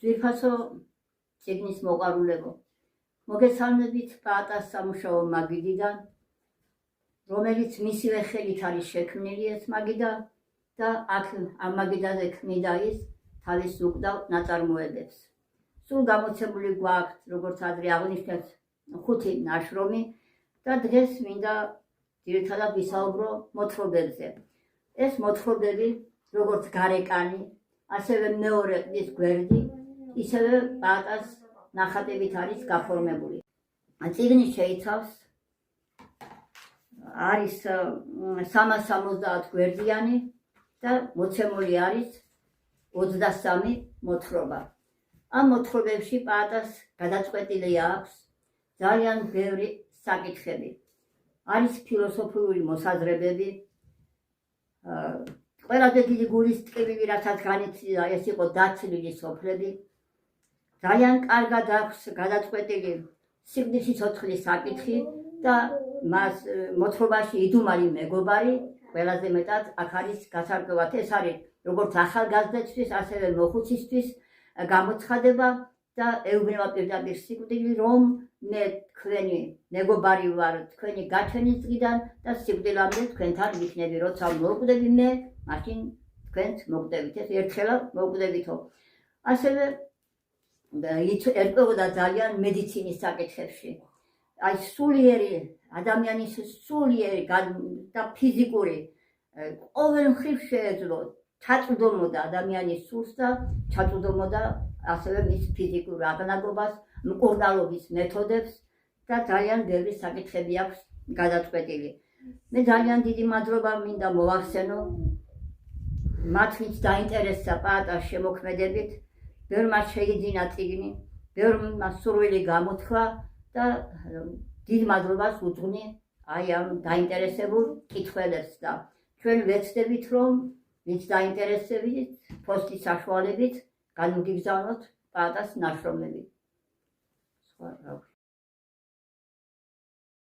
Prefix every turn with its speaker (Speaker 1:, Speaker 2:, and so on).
Speaker 1: ძვირფასო წიგნის მოყვარულებო, მოგესალმებით პაატას სამუშაო მაგიდიდან, რომელიც მისივე ხელით არის შექმნილი ეს მაგიდა და აქ ამ მაგიდაზე ქმნიდა ის თავის უკდავ ნაწარმოებებს. სულ გამოცემული გვაქვს, როგორც ადრე აღნიშნეთ, 5 ნაშრომი და დღეს მინდა ძირითადად ვისაუბრო მოთხრობებზე. ეს მოთხრობები, როგორც გარეკანი, ასევე მეორე ყდის გვერდი, ისევე პაატას ნახატებით არის გაფორმებული. წიგნი შეიცავს არის 370 გვერდიანი და მოცემული არის 23 მოთხრობა. ამ მოთხრობებში პაატას გადაწყვეტილი აქვს ძალიან ბევრი საკითხები. არის ფილოსოფიური მოსაზრებები, ყველაზე დიდი გულის ტკივილი, რასაც განიცდიდა, ეს იყო დაცლილი სოფლები. ძალიან კარგად აქვს გადაწყვეტილი სიკვდის სიცოცხლის საკითხი და მას მოთხრობაში იდუმალი მეგობარი, ყველაზე მეტად აქ არის გასარკვევად. ეს არის როგორც ახალგაზრდისთვის, ასევე მოხუცისთვის გამოცხადება და ეუბნება პირდაპირ სიკვდილი, რომ მე თქვენი მეგობარი ვარ თქვენი გაჩენის დღიდან და სიკვდილამდე თქვენთან ვიქნები. როცა მოვკვდები მე, მაშინ თქვენც მოვკვდებით. ეს ერთხელა მოვკვდებითო. ასევე ერკვეოდა ძალიან მედიცინის საკითხებში. აი სულიერი ადამიანის სულიერი და ფიზიკური ყოველ მხრივ შეეძლო ჩაწვდომოდა ადამიანის სულს და ჩაწვდომოდა ასევე მის ფიზიკურ აღნაგობას, მკურნალობის მეთოდებს და ძალიან ბევრი საკითხები აქვს გადაწყვეტილი. მე ძალიან დიდი მადლობა მინდა მოვახსენო მათ, ვინც დაინტერესდა პაატას შემოქმედებით, ბევრმა შეიძინა წიგნი, ბევრმა სურვილი გამოთქვა და დიდ მადლობას ვუძღვნი აი ამ დაინტერესებულ მკითხველებს და ჩვენ ვეცდებით, რომ ვინც დაინტერესებით, პოსტის საშუალებით განვიგზავნოთ პაატას ნაშრომები.